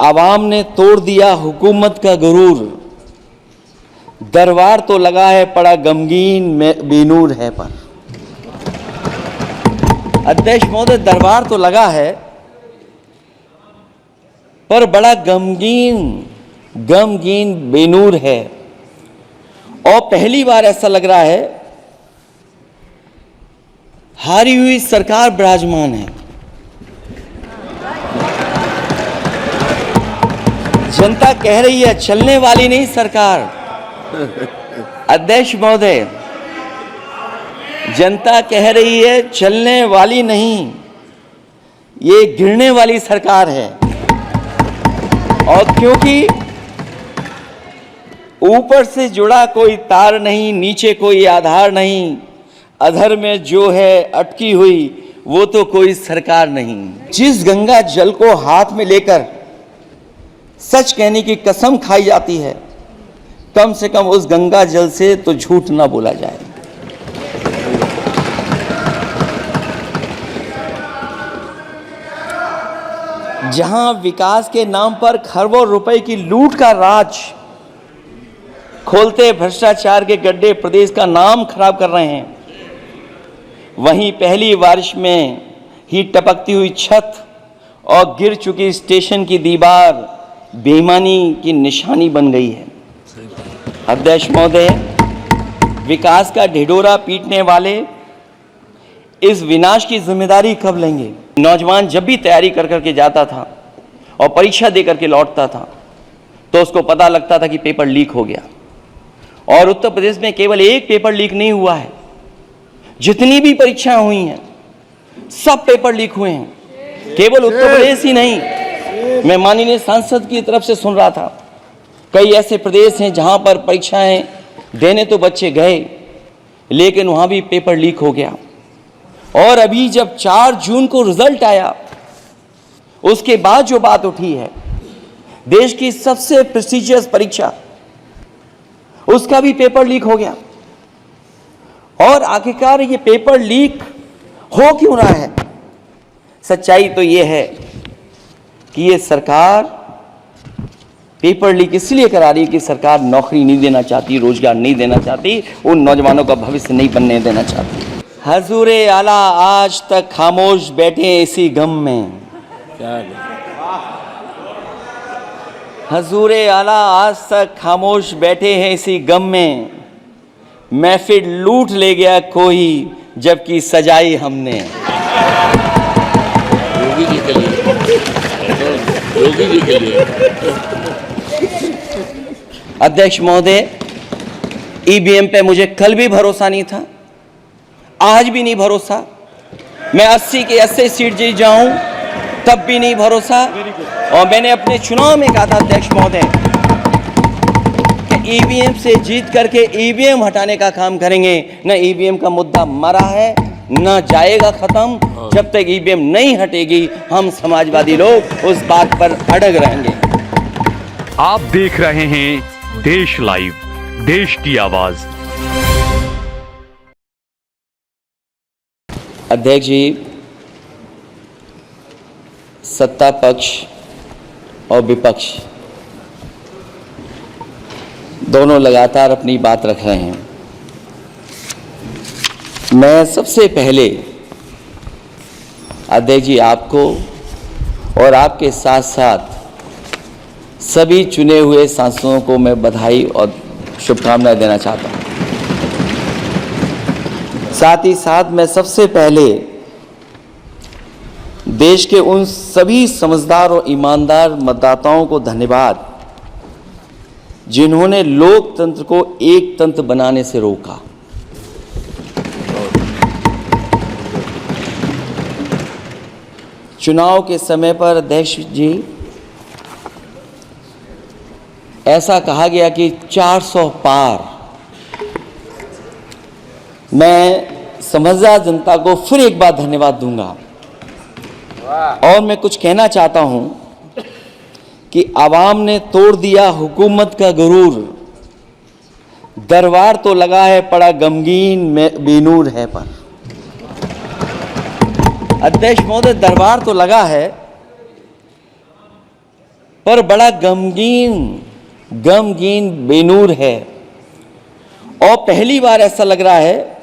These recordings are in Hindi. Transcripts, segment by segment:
आवाम ने तोड़ दिया हुकूमत का गुरूर, दरबार तो लगा है पड़ा गमगीन बेनूर है पर। अध्यक्ष महोदय, दरबार तो लगा है पर बड़ा गमगीन बेनूर है। और पहली बार ऐसा लग रहा है हारी हुई सरकार विराजमान है। जनता कह रही है चलने वाली नहीं सरकार। अध्यक्ष महोदय, जनता कह रही है चलने वाली नहीं, ये गिरने वाली सरकार है। और क्योंकि ऊपर से जुड़ा कोई तार नहीं, नीचे कोई आधार नहीं, अधर में जो है अटकी हुई वो तो कोई सरकार नहीं। जिस गंगा जल को हाथ में लेकर सच कहने की कसम खाई जाती है, कम से कम उस गंगा जल से तो झूठ ना बोला जाए। जहां विकास के नाम पर खरबों रुपए की लूट का राज खोलते भ्रष्टाचार के गड्ढे प्रदेश का नाम खराब कर रहे हैं, वहीं पहली बारिश में ही टपकती हुई छत और गिर चुकी स्टेशन की दीवार बेईमानी की निशानी बन गई है। अध्यक्ष महोदय, विकास का ढिढोरा पीटने वाले इस विनाश की जिम्मेदारी कब लेंगे? नौजवान जब भी तैयारी कर करके जाता था और परीक्षा दे करके लौटता था तो उसको पता लगता था कि पेपर लीक हो गया। और उत्तर प्रदेश में केवल एक पेपर लीक नहीं हुआ है, जितनी भी परीक्षाएं हुई हैं सब पेपर लीक हुए हैं। केवल उत्तर प्रदेश ही नहीं, मैं माननीय सांसद की तरफ से सुन रहा था, कई ऐसे प्रदेश हैं जहां पर परीक्षाएं देने तो बच्चे गए लेकिन वहां भी पेपर लीक हो गया। और अभी जब 4 जून को रिजल्ट आया, उसके बाद जो बात उठी है, देश की सबसे प्रेस्टिजियस परीक्षा, उसका भी पेपर लीक हो गया। और आखिरकार ये पेपर लीक हो क्यों रहा है? सच्चाई तो ये है कि ये सरकार पेपर लीक इसलिए करा रही है कि सरकार नौकरी नहीं देना चाहती, रोजगार नहीं देना चाहती, उन नौजवानों का भविष्य नहीं बनने देना चाहती। हजूरे आला आज तक खामोश बैठे इसी गम में, हजूरे आला आज तक खामोश बैठे हैं इसी गम में, महफिल लूट ले गया कोई जबकि सजाई हमने। योगी जी के लिए, योगी जी के लिए। अध्यक्ष महोदय, ईवीएम पे मुझे कल भी भरोसा नहीं था, आज भी नहीं भरोसा। मैं 80 की 80 सीट जीत जाऊं तब भी नहीं भरोसा। और मैंने अपने चुनाव में कहा था अध्यक्ष महोदय, ईवीएम से जीत करके ईवीएम हटाने का काम करेंगे। न ईवीएम का मुद्दा मरा है न जाएगा खत्म। जब तक ईवीएम नहीं हटेगी हम समाजवादी लोग उस बात पर अड़ग रहेंगे। आप देख रहे हैं देश लाइव, देश की आवाज। अध्यक्ष जी, सत्ता पक्ष और विपक्ष दोनों लगातार अपनी बात रख रहे हैं। मैं सबसे पहले अध्यक्ष जी आपको और आपके साथ साथ सभी चुने हुए सांसदों को मैं बधाई और शुभकामनाएं देना चाहता हूं। साथ ही साथ मैं सबसे पहले देश के उन सभी समझदार और ईमानदार मतदाताओं को धन्यवाद जिन्होंने लोकतंत्र को एक तंत्र बनाने से रोका। चुनाव के समय पर अध्यक्ष जी ऐसा कहा गया कि 400 पार। मैं समझदार जनता को फिर एक बार धन्यवाद दूंगा और मैं कुछ कहना चाहता हूं कि आवाम ने तोड़ दिया हुकूमत का गुरूर, दरबार तो लगा है पड़ा गमगीन बेनूर है पर। अध्यक्ष महोदय, दरबार तो लगा है पर बड़ा गमगीन बेनूर है। और पहली बार ऐसा लग रहा है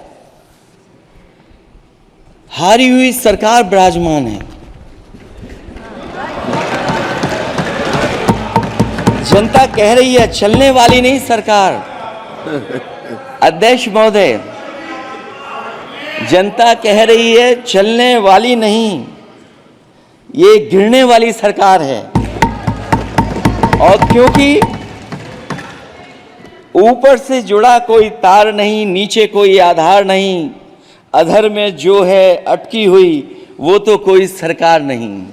हारी हुई सरकार विराजमान है। जनता कह रही है चलने वाली नहीं सरकार। अध्यक्ष महोदय, जनता कह रही है चलने वाली नहीं, ये गिरने वाली सरकार है। और क्योंकि ऊपर से जुड़ा कोई तार नहीं, नीचे कोई आधार नहीं, अधर में जो है अटकी हुई वो तो कोई सरकार नहीं।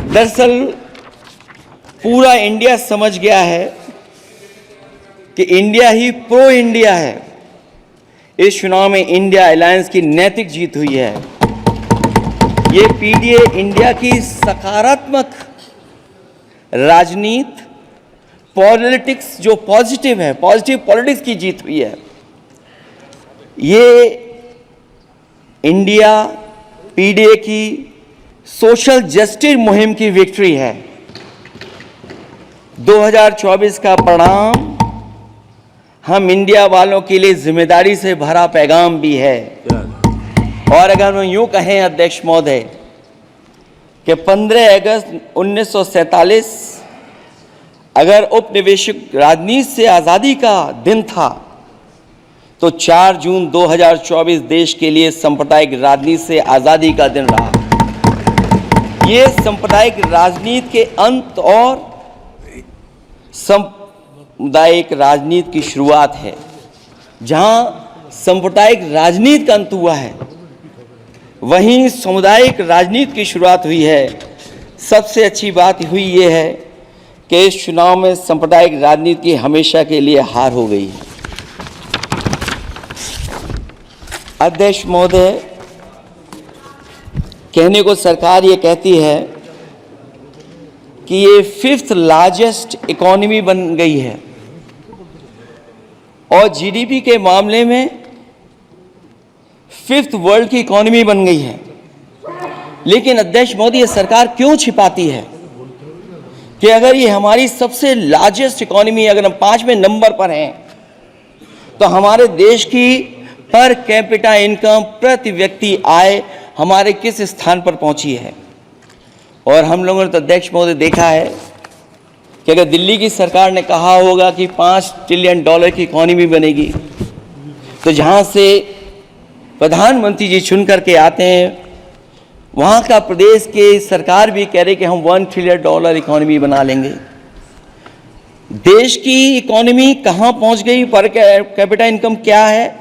दरअसल पूरा इंडिया समझ गया है कि इंडिया ही प्रो इंडिया है। इस चुनाव में इंडिया अलायंस की नैतिक जीत हुई है। ये पीडीए इंडिया की सकारात्मक राजनीति, पॉलिटिक्स जो पॉजिटिव है, पॉजिटिव पॉलिटिक्स की जीत हुई है। ये इंडिया पीडीए की सोशल जस्टिस मुहिम की विक्ट्री है। 2024 का परिणाम हम इंडिया वालों के लिए जिम्मेदारी से भरा पैगाम भी है। और अगर हम यूं कहें अध्यक्ष महोदय कि 15 अगस्त 1947 अगर उपनिवेशिक राजनीति से आज़ादी का दिन था, तो 4 जून 2024 देश के लिए सांप्रदायिक राजनीति से आज़ादी का दिन रहा। ये सांप्रदायिक राजनीति के अंत और सामुदायिक राजनीति की शुरुआत है। जहां सांप्रदायिक राजनीति का अंत हुआ है, वहीं सामुदायिक राजनीति की शुरुआत हुई है। सबसे अच्छी बात हुई ये है कि इस चुनाव में सांप्रदायिक राजनीति की हमेशा के लिए हार हो गई है। अध्यक्ष महोदय, कहने को सरकार ये कहती है कि ये 5th लार्जेस्ट इकोनॉमी बन गई है और जीडीपी के मामले में 5th वर्ल्ड की इकोनॉमी बन गई है। लेकिन अध्यक्ष मोदी, ये सरकार क्यों छिपाती है कि अगर ये हमारी सबसे लार्जेस्ट इकोनॉमी, अगर हम 5वें नंबर पर हैं, तो हमारे देश की पर कैपिटा इनकम, प्रति व्यक्ति आय हमारे किस स्थान पर पहुंची है। और हम लोगों ने तो अध्यक्ष महोदय देखा है कि अगर दिल्ली की सरकार ने कहा होगा कि $5 ट्रिलियन की इकोनॉमी बनेगी, तो जहां से प्रधानमंत्री जी चुन करके आते हैं, वहां का प्रदेश की सरकार भी कह रही कि हम $1 ट्रिलियन इकोनॉमी बना लेंगे। देश की इकोनॉमी कहां पहुंच गई, पर कैपिटा इनकम क्या है।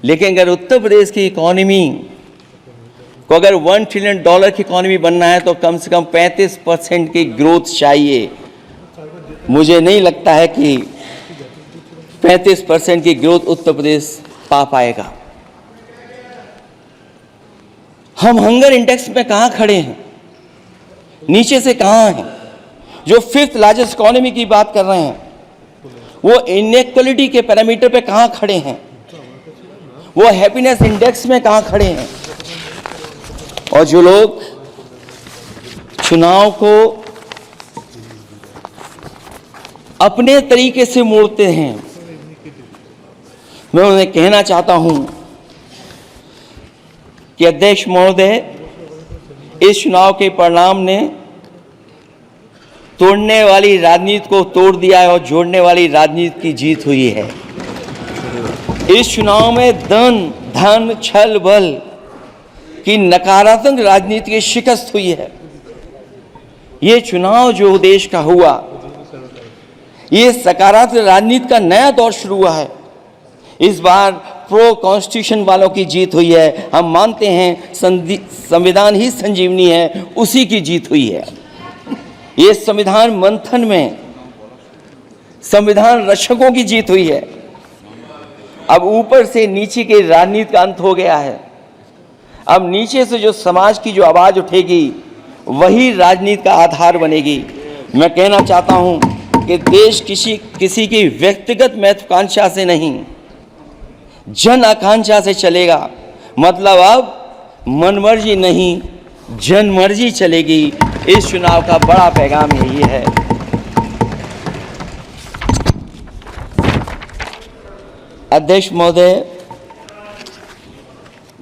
लेकिन अगर उत्तर प्रदेश की इकोनॉमी को अगर $1 ट्रिलियन की इकोनॉमी बनना है, तो कम से कम 35% की ग्रोथ चाहिए। मुझे नहीं लगता है कि 35% की ग्रोथ उत्तर प्रदेश पा पाएगा। हम हंगर इंडेक्स में कहां खड़े हैं, नीचे से कहां हैं। जो 5th लार्जेस्ट इकोनॉमी की बात कर रहे हैं, वो इनइक्वालिटी के पैरामीटर पे कहां खड़े हैं, वो हैप्पीनेस इंडेक्स में कहां खड़े हैं। और जो लोग चुनाव को अपने तरीके से मोड़ते हैं, मैं उन्हें कहना चाहता हूं कि अध्यक्ष महोदय, इस चुनाव के परिणाम ने तोड़ने वाली राजनीति को तोड़ दिया है और जोड़ने वाली राजनीति की जीत हुई है। इस चुनाव में धन छल बल की नकारात्मक राजनीति की शिकस्त हुई है। ये चुनाव जो देश का हुआ, ये सकारात्मक राजनीति का नया दौर शुरू हुआ है। इस बार प्रो कॉन्स्टिट्यूशन वालों की जीत हुई है। हम मानते हैं संविधान ही संजीवनी है, उसी की जीत हुई है। ये संविधान मंथन में संविधान रक्षकों की जीत हुई है। अब ऊपर से नीचे की राजनीति का अंत हो गया है। अब नीचे से जो समाज की जो आवाज उठेगी, वही राजनीति का आधार बनेगी। मैं कहना चाहता हूं कि देश किसी की व्यक्तिगत महत्वाकांक्षा से नहीं, जन आकांक्षा से चलेगा। मतलब अब मनमर्जी नहीं, जनमर्जी चलेगी। इस चुनाव का बड़ा पैगाम यही है। अध्यक्ष महोदय,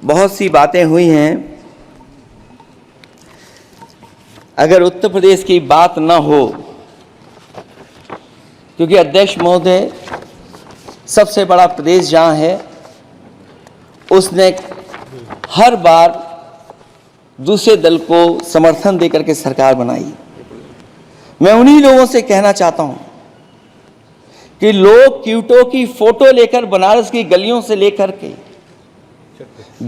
बहुत सी बातें हुई हैं। अगर उत्तर प्रदेश की बात न हो, क्योंकि अध्यक्ष महोदय सबसे बड़ा प्रदेश जहाँ है, उसने हर बार दूसरे दल को समर्थन देकर के सरकार बनाई। मैं उन्हीं लोगों से कहना चाहता हूं कि लोग क्यूटो की फोटो लेकर बनारस की गलियों से लेकर के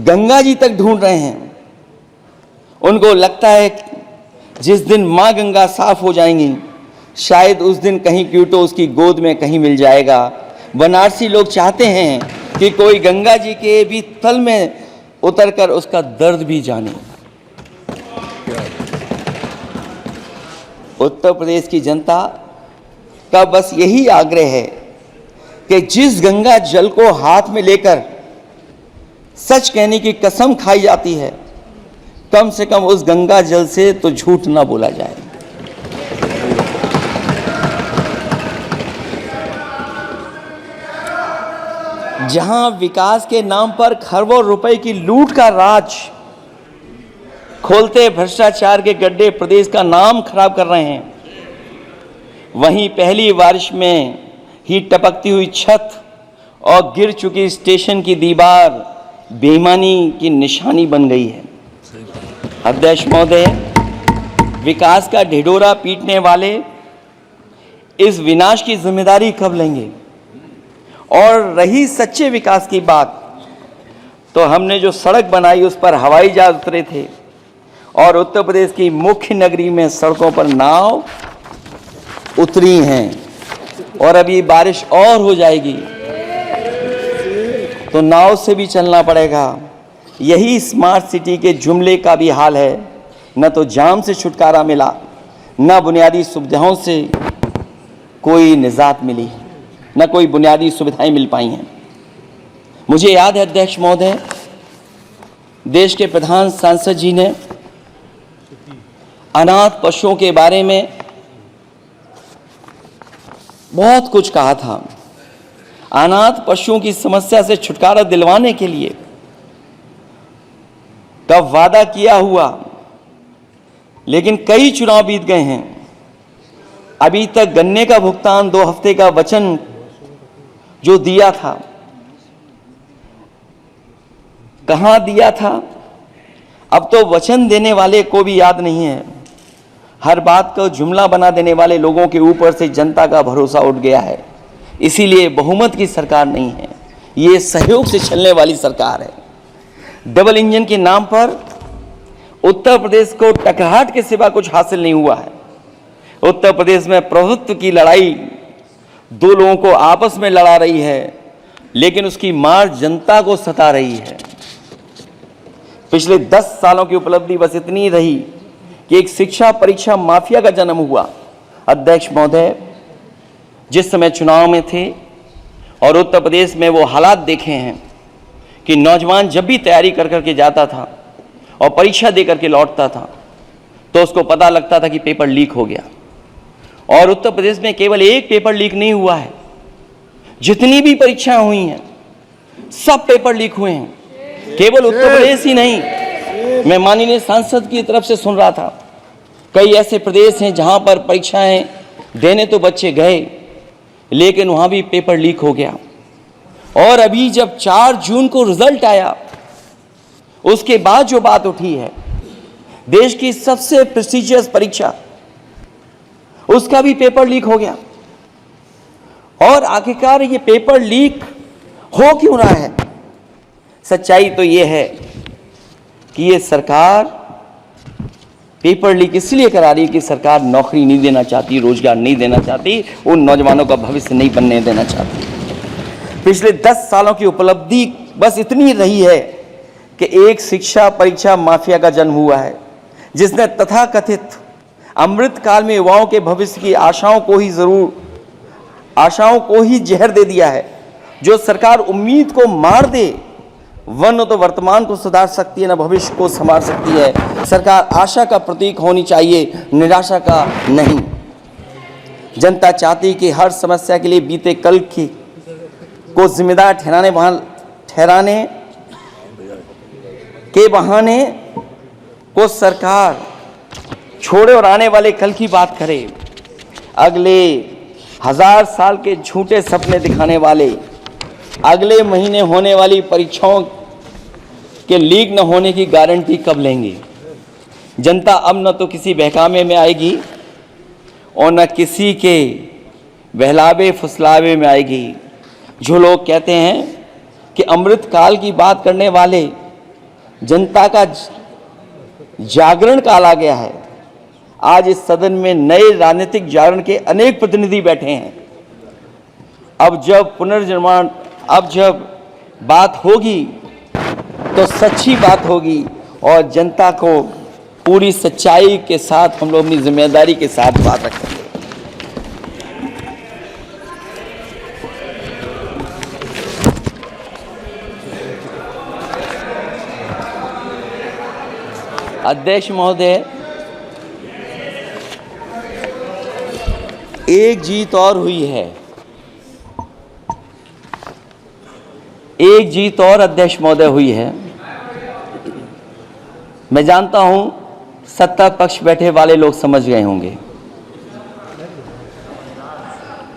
गंगा जी तक ढूंढ रहे हैं। उनको लगता है जिस दिन मां गंगा साफ हो जाएंगी, शायद उस दिन कहीं क्यूटो उसकी गोद में कहीं मिल जाएगा। बनारसी लोग चाहते हैं कि कोई गंगा जी के भी तल में उतरकर उसका दर्द भी जाने। उत्तर प्रदेश की जनता का बस यही आग्रह है कि जिस गंगा जल को हाथ में लेकर सच कहने की कसम खाई जाती है, कम से कम उस गंगा जल से तो झूठ ना बोला जाए। जहां विकास के नाम पर खरबों रुपए की लूट का राज खोलते भ्रष्टाचार के गड्ढे प्रदेश का नाम खराब कर रहे हैं, वहीं पहली बारिश में ही टपकती हुई छत और गिर चुकी स्टेशन की दीवार बेईमानी की निशानी बन गई है। अध्यक्ष महोदय, विकास का ढिढोरा पीटने वाले इस विनाश की जिम्मेदारी कब लेंगे? और रही सच्चे विकास की बात, तो हमने जो सड़क बनाई उस पर हवाई जहाज उतरे थे और उत्तर प्रदेश की मुख्य नगरी में सड़कों पर नाव उतरी हैं और अभी बारिश और हो जाएगी तो नाव से भी चलना पड़ेगा। यही स्मार्ट सिटी के जुमले का भी हाल है। न तो जाम से छुटकारा मिला, न बुनियादी सुविधाओं से कोई निजात मिली, न कोई बुनियादी सुविधाएं मिल पाई हैं। मुझे याद है अध्यक्ष महोदय, देश के प्रधान सांसद जी ने अनाथ पशुओं के बारे में बहुत कुछ कहा था। अनाथ पशुओं की समस्या से छुटकारा दिलवाने के लिए कब वादा किया हुआ, लेकिन कई चुनाव बीत गए हैं, अभी तक गन्ने का भुगतान 2 हफ्ते का वचन जो दिया था, कहां दिया था? अब तो वचन देने वाले को भी याद नहीं है। हर बात को जुमला बना देने वाले लोगों के ऊपर से जनता का भरोसा उठ गया है। इसीलिए बहुमत की सरकार नहीं है, ये सहयोग से चलने वाली सरकार है। डबल इंजन के नाम पर उत्तर प्रदेश को टकराहट के सिवा कुछ हासिल नहीं हुआ है। उत्तर प्रदेश में प्रभुत्व की लड़ाई 2 लोगों को आपस में लड़ा रही है, लेकिन उसकी मार जनता को सता रही है। पिछले 10 सालों की उपलब्धि बस इतनी रही कि एक शिक्षा परीक्षा माफिया का जन्म हुआ। अध्यक्ष महोदय, जिस समय चुनाव में थे और उत्तर प्रदेश में वो हालात देखे हैं कि नौजवान जब भी तैयारी कर करके जाता था और परीक्षा दे करके लौटता था तो उसको पता लगता था कि पेपर लीक हो गया। और उत्तर प्रदेश में केवल एक पेपर लीक नहीं हुआ है, जितनी भी परीक्षाएं हुई हैं सब पेपर लीक हुए हैं। केवल उत्तर प्रदेश ही नहीं, मैं माननीय सांसद की तरफ से सुन रहा था, कई ऐसे प्रदेश हैं जहां पर परीक्षाएं देने तो बच्चे गए, लेकिन वहां भी पेपर लीक हो गया। और अभी जब 4 जून को रिजल्ट आया, उसके बाद जो बात उठी है, देश की सबसे प्रेस्टिजियस परीक्षा, उसका भी पेपर लीक हो गया। और आखिरकार ये पेपर लीक हो क्यों रहा है? सच्चाई तो ये है कि ये सरकार पेपर लीक इसलिए करा रही है कि सरकार नौकरी नहीं देना चाहती, रोजगार नहीं देना चाहती, उन नौजवानों का भविष्य नहीं बनने देना चाहती। पिछले 10 सालों की उपलब्धि बस इतनी रही है कि एक शिक्षा परीक्षा माफिया का जन्म हुआ है, जिसने तथाकथित अमृत काल में युवाओं के भविष्य की आशाओं को ही जहर दे दिया है। जो सरकार उम्मीद को मार दे, वह न तो वर्तमान को सुधार सकती है न भविष्य को संभाल सकती है। सरकार आशा का प्रतीक होनी चाहिए, निराशा का नहीं। जनता चाहती कि हर समस्या के लिए बीते कल की को जिम्मेदार ठहराने के बहाने को सरकार छोड़े और आने वाले कल की बात करे। अगले 1000 साल के झूठे सपने दिखाने वाले अगले महीने होने वाली परीक्षाओं के लीक न होने की गारंटी कब लेंगे? जनता अब न तो किसी बहकावे में आएगी और न किसी के बहलावे फुसलावे में आएगी। जो लोग कहते हैं कि अमृत काल की बात करने वाले जनता का जागरण काल आ गया है। आज इस सदन में नए राजनीतिक जागरण के अनेक प्रतिनिधि बैठे हैं। अब जब बात होगी तो सच्ची बात होगी और जनता को पूरी सच्चाई के साथ हम लोग अपनी जिम्मेदारी के साथ बात रखेंगे। अध्यक्ष महोदय, एक जीत और हुई है, एक जीत और अध्यक्ष महोदय हुई है। मैं जानता हूं सत्ता पक्ष बैठे वाले लोग समझ गए होंगे।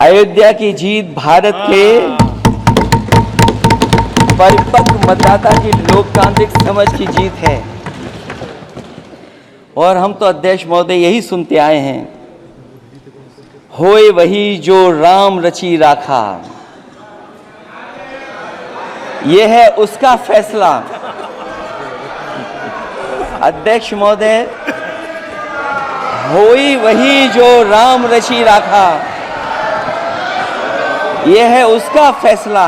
अयोध्या की जीत भारत के परिपक्व मतदाता की लोकतांत्रिक समझ की जीत है। और हम तो अध्यक्ष महोदय यही सुनते आए हैं, होए वही जो राम रची राखा। यह है उसका फैसला। अध्यक्ष महोदय, होई वही जो राम रची राखा, यह है उसका फैसला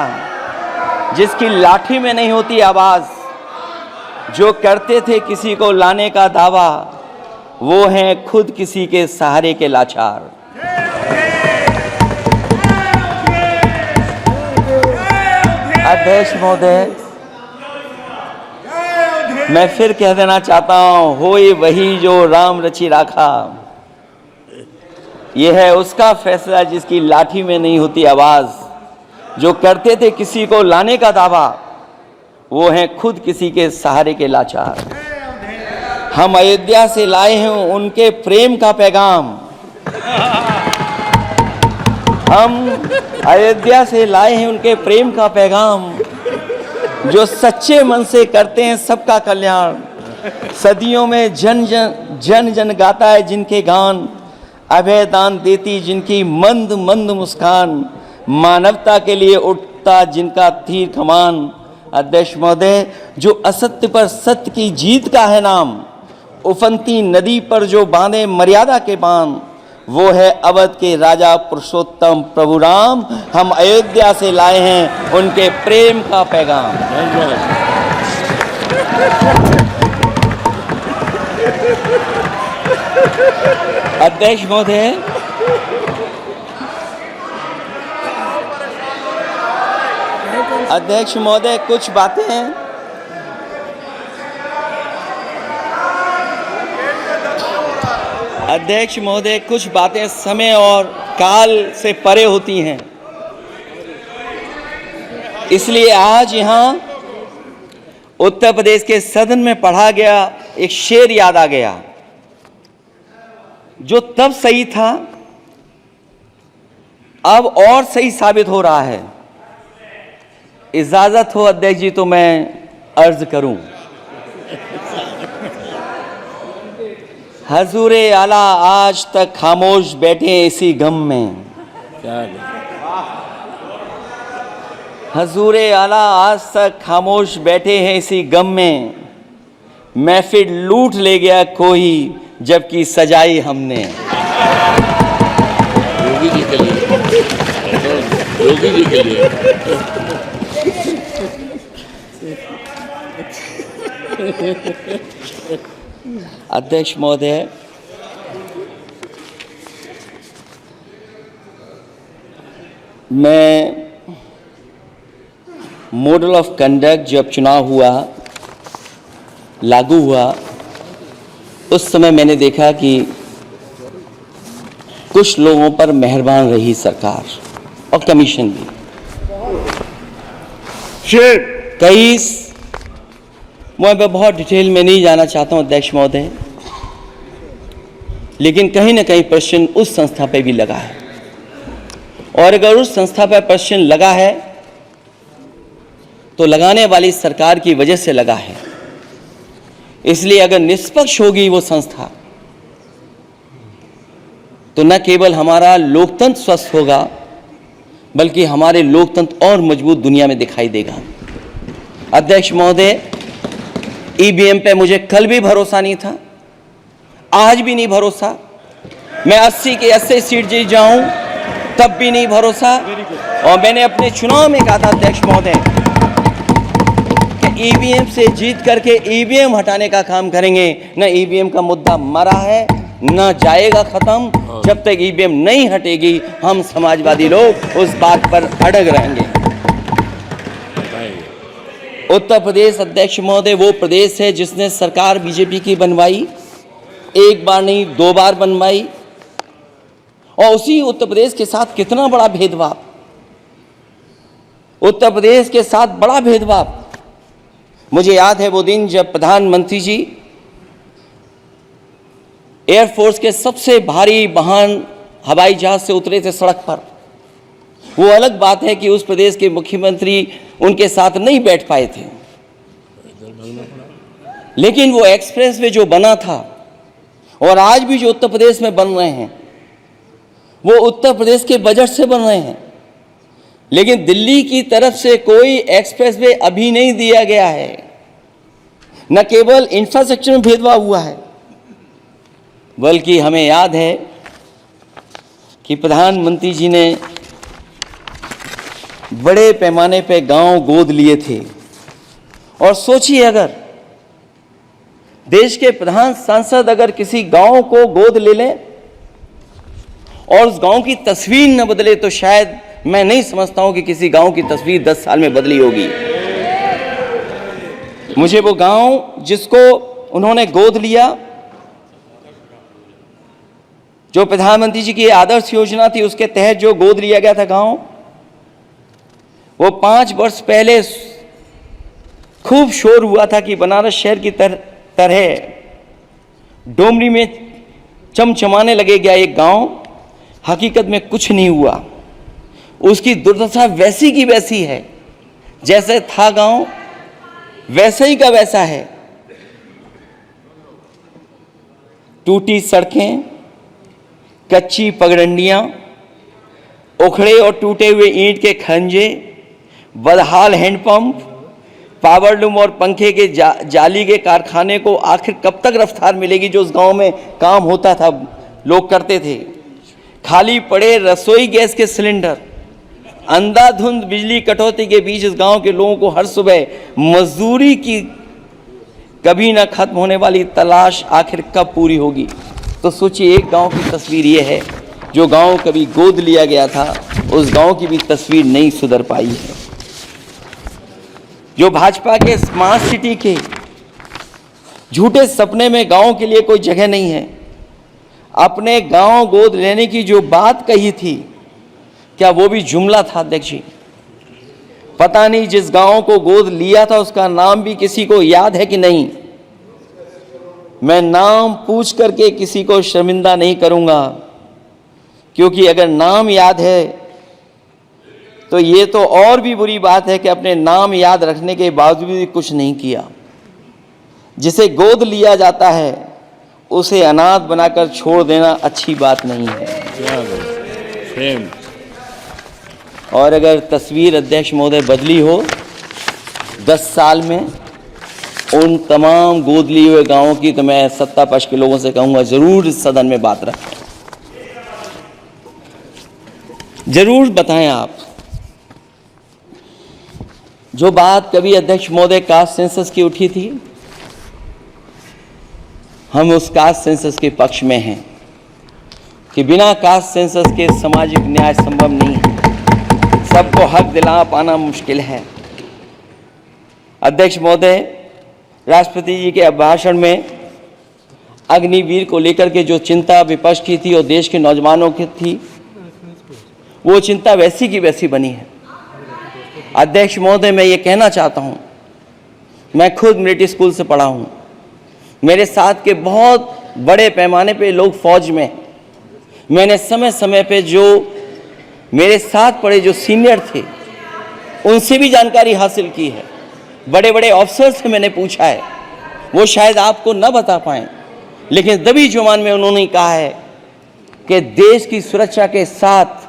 जिसकी लाठी में नहीं होती आवाज। जो करते थे किसी को लाने का दावा, वो हैं खुद किसी के सहारे के लाचार। अध्यक्ष महोदय, मैं फिर कह देना चाहता हूं, होए वही जो राम रची राखा। यह है उसका फैसला जिसकी लाठी में नहीं होती आवाज। जो करते थे किसी को लाने का दावा, वो हैं खुद किसी के सहारे के लाचार। हम अयोध्या से लाए हैं उनके प्रेम का पैगाम। हम अयोध्या से लाए हैं उनके प्रेम का पैगाम, जो सच्चे मन से करते हैं सबका कल्याण। सदियों में जन जन गाता है जिनके गान, अभय दान देती जिनकी मंद मंद मुस्कान, मानवता के लिए उठता जिनका तीर कमान। अध्यक्ष महोदय, जो असत्य पर सत्य की जीत का है नाम, उफनती नदी पर जो बांधे मर्यादा के बांध, वो है अवध के राजा पुरुषोत्तम प्रभु राम। हम अयोध्या से लाए हैं उनके प्रेम का पैगाम। अध्यक्ष महोदय, अध्यक्ष महोदय, कुछ बातें अध्यक्ष महोदय कुछ बातें समय और काल से परे होती हैं। इसलिए आज यहां उत्तर प्रदेश के सदन में पढ़ा गया एक शेर याद आ गया, जो तब सही था अब और सही साबित हो रहा है। इजाजत हो अध्यक्ष जी तो मैं अर्ज करूं। हजूरे आला आज तक खामोश बैठे इसी गम में। हजूरे आला आज तक खामोश बैठे हैं इसी गम में। महफिल लूट ले गया कोई जबकि सजाई हमने। योगी जी के लिए, योगी जी के लिए। अध्यक्ष महोदय, मैं मॉडल ऑफ कंडक्ट जब चुनाव हुआ, लागू हुआ, उस समय मैंने देखा कि कुछ लोगों पर मेहरबान रही सरकार और कमीशन भी। कई, मैं बहुत डिटेल में नहीं जाना चाहता हूं अध्यक्ष महोदय, लेकिन कहीं ना कहीं प्रश्न उस संस्था पे भी लगा है, और अगर उस संस्था पर प्रश्न लगा है तो लगाने वाली सरकार की वजह से लगा है। इसलिए अगर निष्पक्ष होगी वो संस्था तो न केवल हमारा लोकतंत्र स्वस्थ होगा, बल्कि हमारे लोकतंत्र और मजबूत दुनिया में दिखाई देगा। अध्यक्ष महोदय, ईवीएम पे मुझे कल भी भरोसा नहीं था, आज भी नहीं भरोसा। मैं 80 के 80 सीट जीत जाऊं तब भी नहीं भरोसा। और मैंने अपने चुनाव में कहा था अध्यक्ष महोदय कि ईवीएम से जीत करके ईवीएम हटाने का काम करेंगे। न ईवीएम का मुद्दा मरा है, न जाएगा खत्म। जब तक ईवीएम नहीं हटेगी हम समाजवादी लोग उस बात पर अड़ग रहेंगे। उत्तर प्रदेश अध्यक्ष महोदय वो प्रदेश है जिसने सरकार बीजेपी की बनवाई, एक बार नहीं 2 बार बनवाई, और उसी उत्तर प्रदेश के साथ कितना बड़ा भेदभाव, उत्तर प्रदेश के साथ बड़ा भेदभाव। मुझे याद है वो दिन जब प्रधानमंत्री जी एयरफोर्स के सबसे भारी वाहन हवाई जहाज से उतरे थे सड़क पर। वो अलग बात है कि उस प्रदेश के मुख्यमंत्री उनके साथ नहीं बैठ पाए थे, लेकिन वो एक्सप्रेसवे जो बना था और आज भी जो उत्तर प्रदेश में बन रहे हैं वो उत्तर प्रदेश के बजट से बन रहे हैं। लेकिन दिल्ली की तरफ से कोई एक्सप्रेसवे अभी नहीं दिया गया है। न केवल इंफ्रास्ट्रक्चर में भेदभाव हुआ है, बल्कि हमें याद है कि प्रधानमंत्री जी ने बड़े पैमाने पे गांव गोद लिए थे। और सोचिए, अगर देश के प्रधान सांसद अगर किसी गांव को गोद ले लें और उस गांव की तस्वीर न बदले तो शायद मैं नहीं समझता हूं कि किसी गांव की तस्वीर 10 साल में बदली होगी। मुझे वो गांव जिसको उन्होंने गोद लिया, जो प्रधानमंत्री जी की आदर्श योजना थी उसके तहत जो गोद लिया गया था गांव, वो 5 वर्ष पहले खूब शोर हुआ था कि बनारस शहर की तरह डोमरी में चमचमाने लगेगा एक गांव। हकीकत में कुछ नहीं हुआ। उसकी दुर्दशा वैसी की वैसी है, जैसे था गांव वैसे ही का वैसा है। टूटी सड़कें, कच्ची पगडंडियां, उखड़े और टूटे हुए ईंट के खंजे, बदहाल हैंडपंप, पावरलूम और पंखे के जाली के कारखाने को आखिर कब तक रफ्तार मिलेगी जो उस गांव में काम होता था, लोग करते थे। खाली पड़े रसोई गैस के सिलेंडर, अंधाधुंध बिजली कटौती के बीच इस गांव के लोगों को हर सुबह मजदूरी की कभी ना खत्म होने वाली तलाश आखिर कब पूरी होगी। तो सोचिए, एक गांव की तस्वीर ये है। जो गांव कभी गोद लिया गया था उस गांव की भी तस्वीर नहीं सुधर पाई है। जो भाजपा के स्मार्ट सिटी के झूठे सपने में गांव के लिए कोई जगह नहीं है। अपने गांव गोद लेने की जो बात कही थी, क्या वो भी जुमला था अध्यक्ष जी? पता नहीं जिस गांव को गोद लिया था उसका नाम भी किसी को याद है कि नहीं। मैं नाम पूछ करके किसी को शर्मिंदा नहीं करूंगा, क्योंकि अगर नाम याद है तो ये तो और भी बुरी बात है कि अपने नाम याद रखने के बावजूद भी कुछ नहीं किया। जिसे गोद लिया जाता है उसे अनाथ बनाकर छोड़ देना अच्छी बात नहीं है। और अगर तस्वीर अध्यक्ष महोदय बदली हो 10 साल में उन तमाम गोद लिए हुए गांवों की, तो मैं सत्ता पक्ष के लोगों से कहूंगा जरूर इस सदन में बात रखें, जरूर बताएं आप। जो बात कभी अध्यक्ष महोदय कास्ट सेंसस की उठी थी, हम उस कास्ट सेंसस के पक्ष में हैं कि बिना कास्ट सेंसस के सामाजिक न्याय संभव नहीं है। सबको हक दिला पाना मुश्किल है। अध्यक्ष महोदय, राष्ट्रपति जी के भाषण में अग्निवीर को लेकर के जो चिंता विपक्ष की थी और देश के नौजवानों की थी, वो चिंता वैसी की वैसी बनी है। अध्यक्ष महोदय, मैं ये कहना चाहता हूँ, मैं खुद मिलिट्री स्कूल से पढ़ा हूँ, मेरे साथ के बहुत बड़े पैमाने पे लोग फौज में, मैंने समय समय पे जो मेरे साथ पढ़े जो सीनियर थे उनसे भी जानकारी हासिल की है, बड़े बड़े ऑफिसर से मैंने पूछा है, वो शायद आपको न बता पाएँ, लेकिन दबी जुबान में उन्होंने कहा है कि देश की सुरक्षा के साथ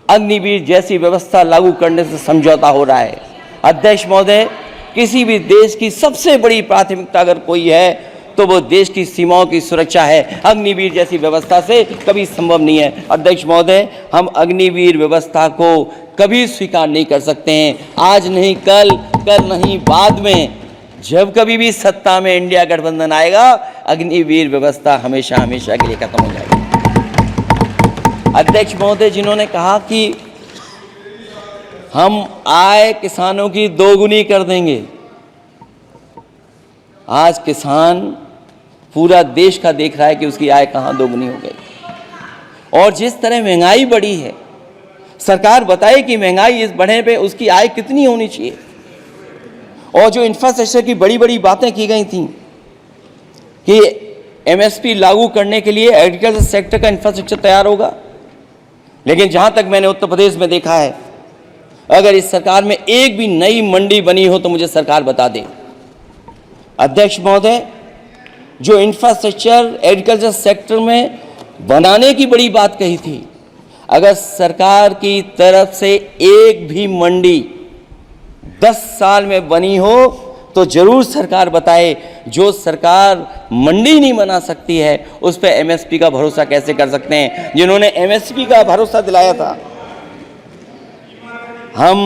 अग्निवीर जैसी व्यवस्था लागू करने से समझौता हो रहा है। अध्यक्ष महोदय, किसी भी देश की सबसे बड़ी प्राथमिकता अगर कोई है तो वो देश की सीमाओं की सुरक्षा है। अग्निवीर जैसी व्यवस्था से कभी संभव नहीं है। अध्यक्ष महोदय, हम अग्निवीर व्यवस्था को कभी स्वीकार नहीं कर सकते हैं। आज नहीं कल, कल नहीं बाद में, जब कभी भी सत्ता में इंडिया गठबंधन आएगा, अग्निवीर व्यवस्था हमेशा हमेशा के लिए खत्म हो जाएगी। अध्यक्ष महोदय, जिन्होंने कहा कि हम आय किसानों की दोगुनी कर देंगे, आज किसान पूरा देश का देख रहा है कि उसकी आय कहां दोगुनी हो गई। और जिस तरह महंगाई बढ़ी है, सरकार बताए कि महंगाई इस बढ़ने पे उसकी आय कितनी होनी चाहिए। और जो इंफ्रास्ट्रक्चर की बड़ी बड़ी बातें की गई थी कि एमएसपी लागू करने के लिए एग्रीकल्चर सेक्टर का इंफ्रास्ट्रक्चर तैयार होगा, लेकिन जहां तक मैंने उत्तर प्रदेश में देखा है, अगर इस सरकार में एक भी नई मंडी बनी हो तो मुझे सरकार बता दे। अध्यक्ष महोदय, जो इंफ्रास्ट्रक्चर एग्रीकल्चर सेक्टर में बनाने की बड़ी बात कही थी, अगर सरकार की तरफ से एक भी मंडी 10 साल में बनी हो तो जरूर सरकार बताए। जो सरकार मंडी नहीं बना सकती है उस पर एमएसपी का भरोसा कैसे कर सकते हैं, जिन्होंने एमएसपी का भरोसा दिलाया था। हम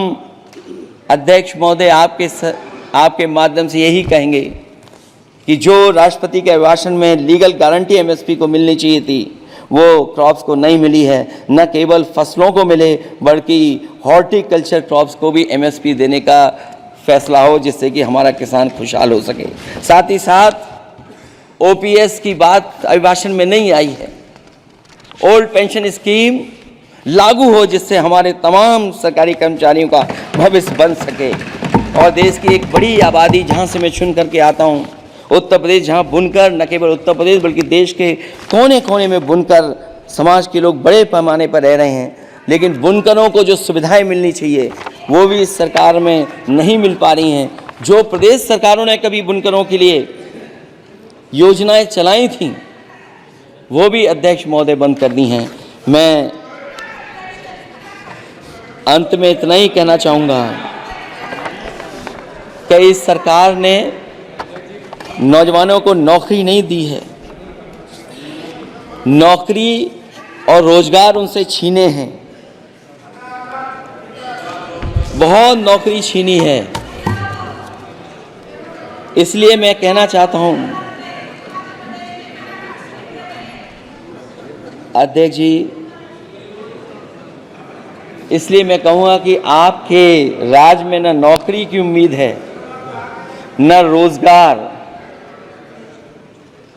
अध्यक्ष महोदय आपके माध्यम से यही कहेंगे कि जो राष्ट्रपति के अभिभाषण में लीगल गारंटी एमएसपी को मिलनी चाहिए थी, वो क्रॉप्स को नहीं मिली है। न केवल फसलों को मिले बल्कि हॉर्टिकल्चर क्रॉप्स को भी एमएसपी देने का फैसला हो, जिससे कि हमारा किसान खुशहाल हो सके। साथ ही साथ ओपीएस की बात अभिभाषण में नहीं आई है। ओल्ड पेंशन स्कीम लागू हो, जिससे हमारे तमाम सरकारी कर्मचारियों का भविष्य बन सके। और देश की एक बड़ी आबादी, जहाँ से मैं चुन करके आता हूँ, उत्तर प्रदेश, जहाँ बुनकर, न केवल उत्तर प्रदेश बल्कि देश के कोने कोने में बुनकर समाज के लोग बड़े पैमाने पर रह रहे हैं, लेकिन बुनकरों को जो सुविधाएं मिलनी चाहिए वो भी इस सरकार में नहीं मिल पा रही हैं। जो प्रदेश सरकारों ने कभी बुनकरों के लिए योजनाएं चलाई थीं, वो भी अध्यक्ष महोदय बंद कर दी हैं। मैं अंत में इतना ही कहना चाहूँगा कि इस सरकार ने नौजवानों को नौकरी नहीं दी है, नौकरी और रोजगार उनसे छीने हैं, बहुत नौकरी छीनी है। इसलिए मैं कहना चाहता हूं अध्यक्ष जी, इसलिए मैं कहूँगा कि आपके राज्य में न नौकरी की उम्मीद है न रोजगार,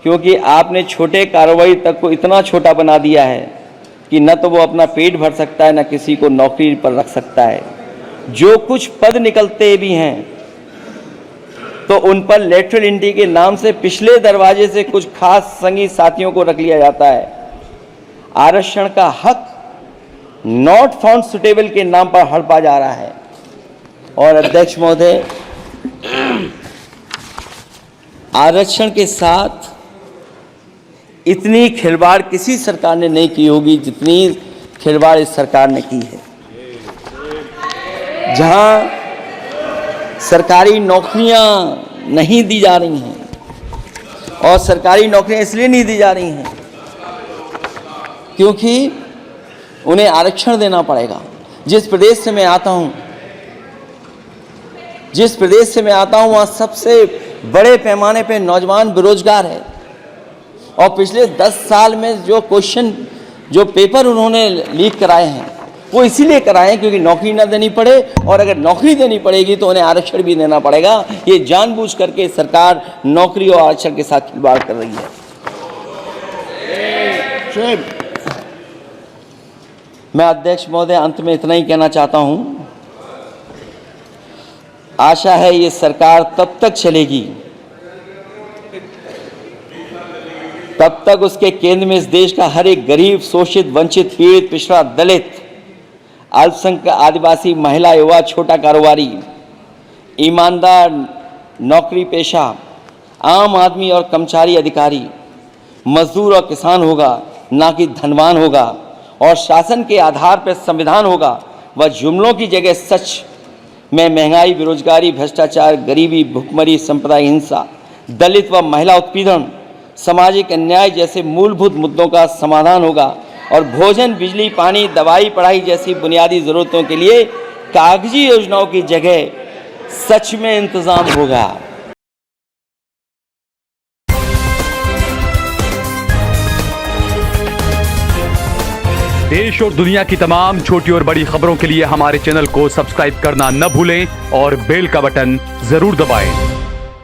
क्योंकि आपने छोटे कारोबारी तक को इतना छोटा बना दिया है कि न तो वो अपना पेट भर सकता है, न किसी को नौकरी पर रख सकता है। जो कुछ पद निकलते भी हैं तो उन पर लेटरल एंट्री के नाम से पिछले दरवाजे से कुछ खास संगी साथियों को रख लिया जाता है। आरक्षण का हक नॉट फाउंड सुटेबल के नाम पर हड़पा जा रहा है। और अध्यक्ष महोदय, आरक्षण के साथ इतनी खिलवाड़ किसी सरकार ने नहीं की होगी जितनी खिलवाड़ इस सरकार ने की है। जहां सरकारी नौकरियां नहीं दी जा रही हैं, और सरकारी नौकरियां इसलिए नहीं दी जा रही हैं क्योंकि उन्हें आरक्षण देना पड़ेगा। जिस प्रदेश से मैं आता हूं वहां सबसे बड़े पैमाने पे नौजवान बेरोजगार है। और पिछले 10 साल में जो पेपर उन्होंने लीक कराए हैं वो इसीलिए कराएं क्योंकि नौकरी ना देनी पड़े, और अगर नौकरी देनी पड़ेगी तो उन्हें आरक्षण भी देना पड़ेगा। ये जानबूझ करके सरकार नौकरी और आरक्षण के साथ खिलवाड़ कर रही है। मैं अध्यक्ष महोदय अंत में इतना ही कहना चाहता हूं, आशा है ये सरकार तब तक चलेगी तब तक उसके केंद्र में इस देश का हर एक गरीब, शोषित, वंचित, पीड़ित, पिछड़ा, दलित, अल्पसंख्यक, आदिवासी, महिला, युवा, छोटा कारोबारी, ईमानदार, नौकरी पेशा, आम आदमी और कर्मचारी, अधिकारी, मजदूर और किसान होगा, ना कि धनवान होगा। और शासन के आधार पर संविधान होगा। वह जुमलों की जगह सच में महंगाई, बेरोजगारी, भ्रष्टाचार, गरीबी, भुखमरी, सांप्रदायिक हिंसा, दलित व महिला उत्पीड़न, सामाजिक अन्याय जैसे मूलभूत मुद्दों का समाधान होगा। और भोजन, बिजली, पानी, दवाई, पढ़ाई जैसी बुनियादी जरूरतों के लिए कागजी योजनाओं की जगह सच में इंतजाम होगा। देश और दुनिया की तमाम छोटी और बड़ी खबरों के लिए हमारे चैनल को सब्सक्राइब करना न भूलें और बेल का बटन जरूर दबाएं।